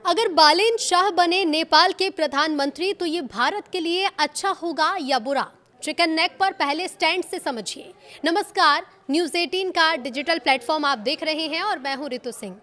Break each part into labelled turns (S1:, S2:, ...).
S1: अगर बालेन शाह बने नेपाल के प्रधानमंत्री तो ये भारत के लिए अच्छा होगा या बुरा? चिकन नेक पर पहले स्टैंड से समझिए। नमस्कार, न्यूज़ 18 का डिजिटल प्लेटफॉर्म आप देख रहे हैं और मैं हूं रितु सिंह।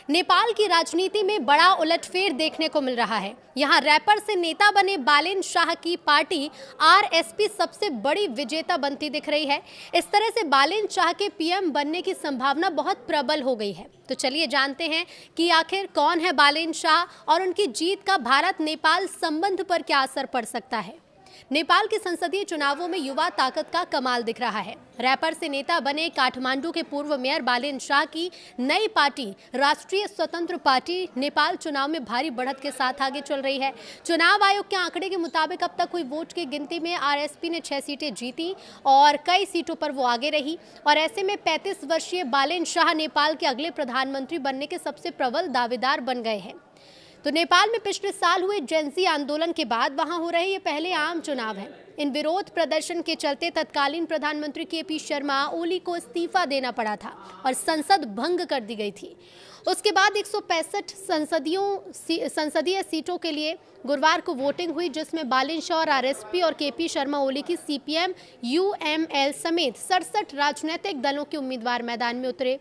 S1: नेपाल की राजनीति में बड़ा उलटफेर देखने को मिल रहा है। यहां रैपर से नेता बने बालेन शाह की पार्टी आरएसपी सबसे बड़ी विजेता बनती दिख रही है। इस तरह से बालेन शाह के पीएम बनने की संभावना बहुत प्रबल हो गई है। तो चलिए जानते हैं कि आखिर कौन है बालेन शाह और उनकी जीत का भारत नेपाल संबंध पर क्या असर पड़ सकता है। नेपाल के संसदीय चुनावों में युवा ताकत का कमाल दिख रहा है। रैपर से नेता बने काठमांडू के पूर्व मेयर बालेन शाह की नई पार्टी राष्ट्रीय स्वतंत्र पार्टी नेपाल चुनाव में भारी बढ़त के साथ आगे चल रही है। चुनाव आयोग के आंकड़े के मुताबिक अब तक हुई वोट की गिनती में आरएसपी ने 6 सीटें जीती और कई सीटों पर वो आगे रही। और ऐसे में 35 वर्षीय बालेन शाह नेपाल के अगले प्रधानमंत्री बनने के सबसे प्रबल दावेदार बन गए हैं। तो नेपाल में पिछले साल हुए जेनजी आंदोलन के बाद वहां हो रहे ये पहले आम चुनाव हैं। इन विरोध प्रदर्शन के चलते तत्कालीन प्रधानमंत्री केपी शर्मा ओली को इस्तीफा देना पड़ा था और संसद भंग कर दी गई थी। उसके बाद 165 संसदीय सीटों के लिए गुरुवार को वोटिंग हुई, जिसमें बालेन शाह और आरएसपी और केपी शर्मा ओली की सीपीएम यूएमएल समेत 67 राजनीतिक दलों के उम्मीदवार मैदान में उतरे।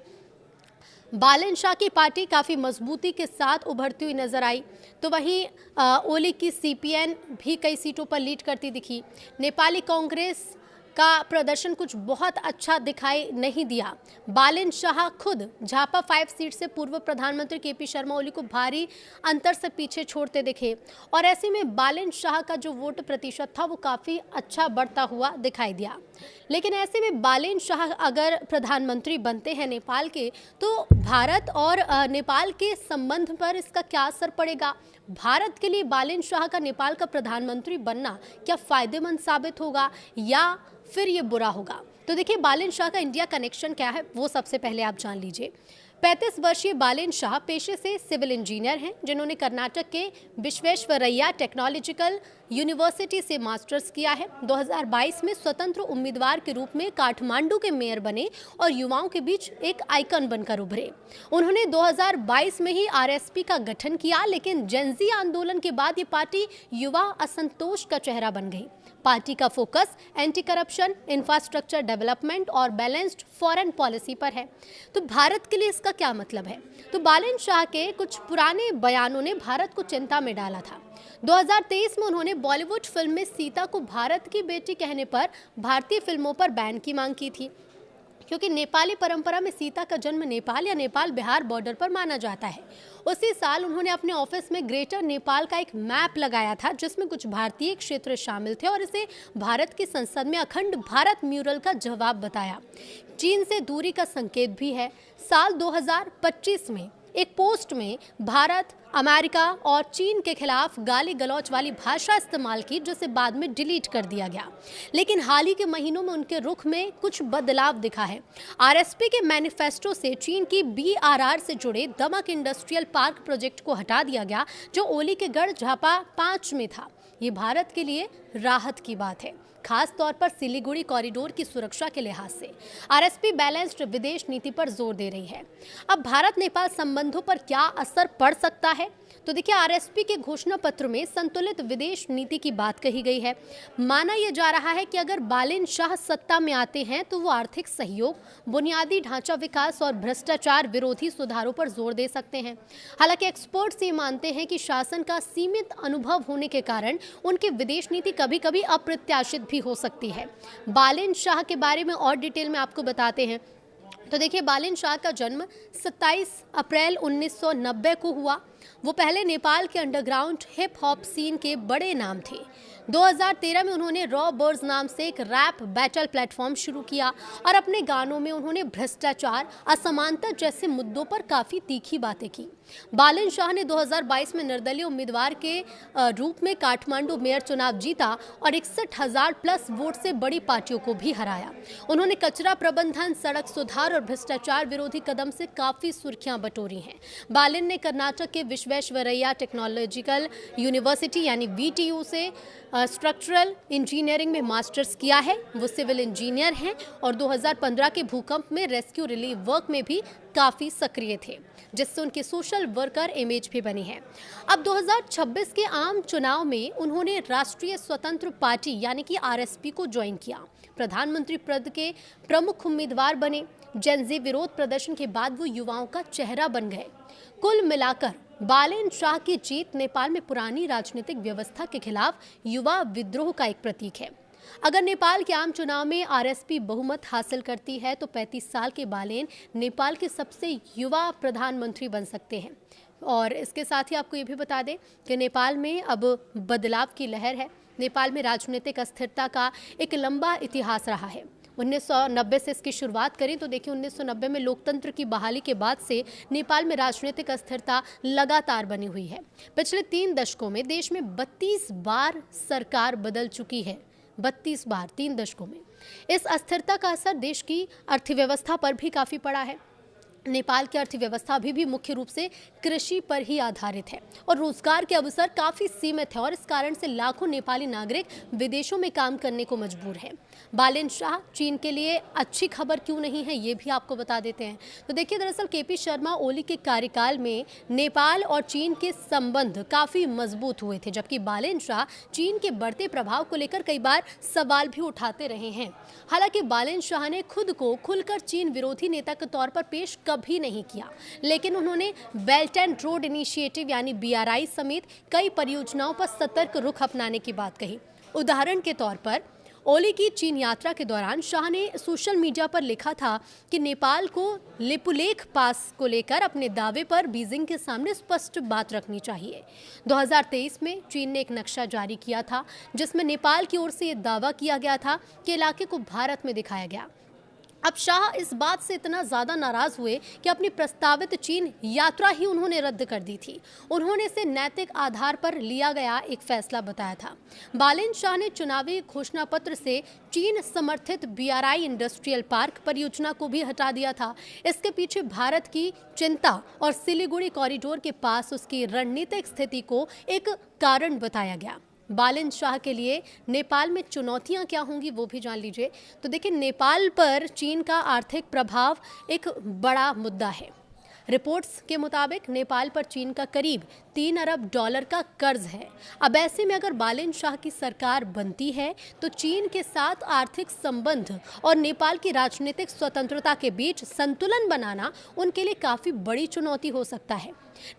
S1: बालेन शाह की पार्टी काफ़ी मजबूती के साथ उभरती हुई नजर आई, तो वहीं ओली की सीपीएन भी कई सीटों पर लीड करती दिखी। नेपाली कांग्रेस का प्रदर्शन कुछ बहुत अच्छा दिखाई नहीं दिया। बालेन शाह खुद झापा 5 सीट से पूर्व प्रधानमंत्री केपी शर्मा ओली को भारी अंतर से पीछे छोड़ते दिखे और ऐसे में बालेन शाह का जो वोट प्रतिशत था वो काफ़ी अच्छा बढ़ता हुआ दिखाई दिया। लेकिन ऐसे में बालेन शाह अगर प्रधानमंत्री बनते हैं नेपाल के, तो भारत और नेपाल के संबंध पर इसका क्या असर पड़ेगा? भारत के लिए बालेन शाह का नेपाल का प्रधानमंत्री बनना क्या फायदेमंद साबित होगा या फिर ये बुरा होगा? तो देखिए, बालेन शाह का इंडिया कनेक्शन क्या है वो सबसे पहले आप जान लीजिए। 35 वर्षीय बालेन शाह पेशे से सिविल इंजीनियर हैं, जिन्होंने कर्नाटक के विश्वेश्वरैया टेक्नोलॉजिकल यूनिवर्सिटी से मास्टर्स किया है। 2022 में स्वतंत्र उम्मीदवार के रूप में काठमांडू के मेयर बने और युवाओं के बीच एक आइकन बनकर उभरे। उन्होंने 2022 में ही आरएसपी का गठन किया, लेकिन जेनजी आंदोलन के बाद ये पार्टी युवा असंतोष का चेहरा बन गई। पार्टी का focus anti corruption, infrastructure development और बैलेंस्ड फॉरेन पॉलिसी पर है। तो भारत के लिए इसका क्या मतलब है? तो बालेन शाह के कुछ पुराने बयानों ने भारत को चिंता में डाला था। 2023 में उन्होंने बॉलीवुड फिल्म में सीता को भारत की बेटी कहने पर भारतीय फिल्मों पर बैन की मांग की थी, क्योंकि नेपाली परंपरा में सीता का जन्म नेपाल या नेपाल बिहार बॉर्डर पर माना जाता है। उसी साल उन्होंने अपने ऑफिस में ग्रेटर नेपाल का एक मैप लगाया था, जिसमें कुछ भारतीय क्षेत्र शामिल थे और इसे भारत की संसद में अखंड भारत म्यूरल का जवाब बताया। चीन से दूरी का संकेत भी है। साल 2025 में एक पोस्ट में भारत, अमेरिका और चीन के खिलाफ गाली गलौच वाली भाषा इस्तेमाल की, जिसे बाद में डिलीट कर दिया गया। लेकिन हाल ही के महीनों में उनके रुख में कुछ बदलाव दिखा है। आरएसपी के मैनिफेस्टो से चीन की बीआरआर से जुड़े दमक इंडस्ट्रियल पार्क प्रोजेक्ट को हटा दिया गया, जो ओली के गढ़ झापा 5 में था। ये भारत के लिए राहत की बात है, खास तौर पर सिलीगुड़ी कॉरिडोर की सुरक्षा के लिहाज से। आरएसपी बैलेंस्ड विदेश नीति पर जोर दे रही है। अब भारत नेपाल संबंधों पर क्या असर पड़ सकता है? तो देखिए, आरएसपी के घोषणा पत्र में संतुलित विदेश नीति की बात कही गई है। माना यह जा रहा है कि अगर बालेन शाह सत्ता में आते हैं तो वो आर्थिक सहयोग, बुनियादी ढांचा विकास और भ्रष्टाचार विरोधी सुधारों पर जोर दे सकते हैं। हालांकि एक्सपर्ट्स ये मानते हैं कि शासन का सीमित अनुभव होने के कारण उनकी विदेश नीति कभी कभी अप्रत्याशित भी हो सकती है। बालेन शाह के बारे में और डिटेल में आपको बताते हैं। तो देखिए, बालेन शाह का जन्म 27 अप्रैल 1990 को हुआ। वो पहले नेपाल के अंडरग्राउंड हिप हॉप सीन के बड़े नाम थे। 2013 में उन्होंने रॉ बर्ड्स नाम से एक रैप बैटल प्लेटफॉर्म शुरू किया और अपने गानों में उन्होंने भ्रष्टाचार, असमानता जैसे मुद्दों पर काफ़ी तीखी बातें की। बालेन शाह ने 2022 में निर्दलीय उम्मीदवार के रूप में काठमांडू मेयर चुनाव जीता और 61,000 प्लस वोट से बड़ी पार्टियों को भी हराया। उन्होंने कचरा प्रबंधन, सड़क सुधार और भ्रष्टाचार विरोधी कदम से काफी सुर्खियां बटोरी हैं। बालिन ने कर्नाटक के विश्वेश्वरैया टेक्नोलॉजिकल यूनिवर्सिटी यानी VTU से स्ट्रक्चरल इंजीनियरिंग में मास्टर्स किया है। वो सिविल इंजीनियर हैं और 2015 के भूकंप में रेस्क्यू रिलीफ वर्क में भी काफी सक्रिय थे, जिससे उनकी सोशल वर्कर इमेज भी बनी है। अब 2026 के आम चुनाव में उन्होंने राष्ट्रीय स्वतंत्र पार्टी यानी कि RSP को ज्वाइन किया। प्रधानमंत्री पद के प्रमुख उम्मीदवार बने। जेनजी विरोध प्रदर्शन के बाद वो युवाओं का चेहरा बन गए। कुल मिलाकर बालेन शाह की जीत नेपाल में पुरानी राजनीतिक व्यवस्था के खिलाफ युवा विद्रोह का एक प्रतीक है। अगर नेपाल के आम चुनाव में RSP बहुमत हासिल करती है तो 35 साल के बालेन नेपाल के सबसे युवा प्रधानमंत्री बन सकते हैं। और इसके साथ ही आपको ये भी बता दें कि नेपाल में अब बदलाव की लहर है। नेपाल में राजनीतिक अस्थिरता का एक लंबा इतिहास रहा है। 1990 से इसकी शुरुआत करें तो देखिए 1990 में लोकतंत्र की बहाली के बाद से नेपाल में राजनीतिक अस्थिरता लगातार बनी हुई है। पिछले 3 दशकों में देश में 32 बार सरकार बदल चुकी है। 32 बार 3 दशकों में। इस अस्थिरता का असर देश की अर्थव्यवस्था पर भी काफ़ी पड़ा है। नेपाल की अर्थव्यवस्था अभी भी मुख्य रूप से कृषि पर ही आधारित है और रोजगार के अवसर काफी सीमित है और इस कारण से लाखों नेपाली नागरिक विदेशों में काम करने को मजबूर हैं। बालेन शाह चीन के लिए अच्छी खबर क्यों नहीं है, ये भी आपको बता देते हैं। तो देखिए, दरअसल KP शर्मा ओली के कार्यकाल में नेपाल और चीन के संबंध काफी मजबूत हुए थे, जबकि बालेन शाह चीन के बढ़ते प्रभाव को लेकर कई बार सवाल भी उठाते रहे हैं। हालांकि बालेन शाह ने खुद को खुलकर चीन विरोधी नेता के तौर पर पेश कभी नहीं किया, लेकिन उन्होंने बेल्ट एंड रोड इनिशिएटिव यानी BRI समेत कई परियोजनाओं पर सतर्क रुख अपनाने की बात कही। उदाहरण के तौर पर ओली की चीन यात्रा के दौरान शाह ने सोशल मीडिया पर लिखा था कि नेपाल को लिपुलेख पास को लेकर अपने दावे पर बीजिंग के सामने स्पष्ट बात रखनी चाहिए। 2023 में चीन ने एक नक्शा जारी किया था जिसमें नेपाल की ओर से ये दावा किया गया था कि इलाके को भारत में दिखाया गया। अब शाह इस बात से इतना ज़्यादा नाराज हुए कि अपनी प्रस्तावित चीन यात्रा ही उन्होंने रद्द कर दी थी। उन्होंने इसे नैतिक आधार पर लिया गया एक फैसला बताया था। बालेन शाह ने चुनावी घोषणा पत्र से चीन समर्थित BRI इंडस्ट्रियल पार्क परियोजना को भी हटा दिया था। इसके पीछे भारत की चिंता और सिलीगुड़ी कॉरिडोर के पास उसकी रणनीतिक स्थिति को एक कारण बताया गया। बालेन शाह के लिए नेपाल में चुनौतियां क्या होंगी वो भी जान लीजिए। तो देखिए, नेपाल पर चीन का आर्थिक प्रभाव एक बड़ा मुद्दा है। रिपोर्ट्स के मुताबिक नेपाल पर चीन का करीब $3 अरब का कर्ज है। अब ऐसे में अगर बालेन शाह की सरकार बनती है तो चीन के साथ आर्थिक संबंध और नेपाल की राजनीतिक स्वतंत्रता के बीच संतुलन बनाना उनके लिए काफ़ी बड़ी चुनौती हो सकता है।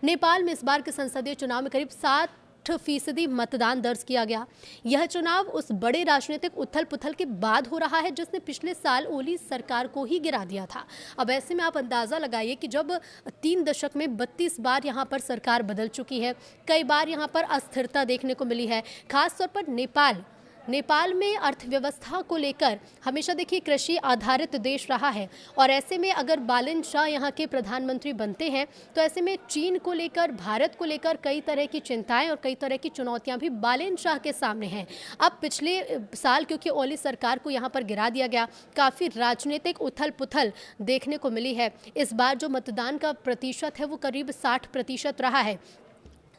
S1: नेपाल में इस बार के संसदीय चुनाव में करीब 60% मतदान दर्ज किया गया। यह चुनाव उस बड़े राजनीतिक उथल पुथल के बाद हो रहा है जिसने पिछले साल ओली सरकार को ही गिरा दिया था। अब ऐसे में आप अंदाजा लगाइए कि जब 3 दशक में 32 बार यहाँ पर सरकार बदल चुकी है, कई बार यहाँ पर अस्थिरता देखने को मिली है। खासतौर पर नेपाल में अर्थव्यवस्था को लेकर हमेशा देखिए कृषि आधारित देश रहा है और ऐसे में अगर बालेन शाह यहाँ के प्रधानमंत्री बनते हैं तो ऐसे में चीन को लेकर, भारत को लेकर कई तरह की चिंताएं और कई तरह की चुनौतियां भी बालेन शाह के सामने हैं। अब पिछले साल क्योंकि ओली सरकार को यहाँ पर गिरा दिया गया, काफ़ी राजनीतिक उथल पुथल देखने को मिली है। इस बार जो मतदान का प्रतिशत है वो करीब 60% रहा है।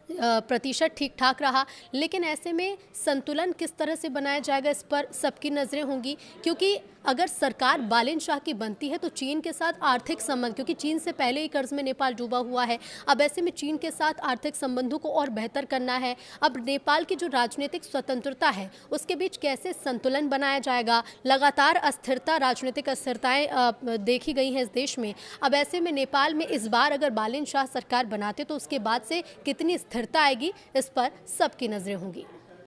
S1: प्रतिशत ठीक ठाक रहा, लेकिन ऐसे में संतुलन किस तरह से बनाया जाएगा इस पर सबकी नज़रें होंगी, क्योंकि अगर सरकार बालेन शाह की बनती है तो चीन के साथ आर्थिक संबंध, क्योंकि चीन से पहले ही कर्ज में नेपाल डूबा हुआ है, अब ऐसे में चीन के साथ आर्थिक संबंधों को और बेहतर करना है। अब नेपाल की जो राजनीतिक स्वतंत्रता है उसके बीच कैसे संतुलन बनाया जाएगा। लगातार अस्थिरता, राजनीतिक अस्थिरताएं देखी गई हैं इस देश में। अब ऐसे में नेपाल में इस बार अगर बालेन शाह सरकार बनाते तो उसके बाद से कितनी स्थिरता आएगी, इस पर सबकी नजरें होंगी।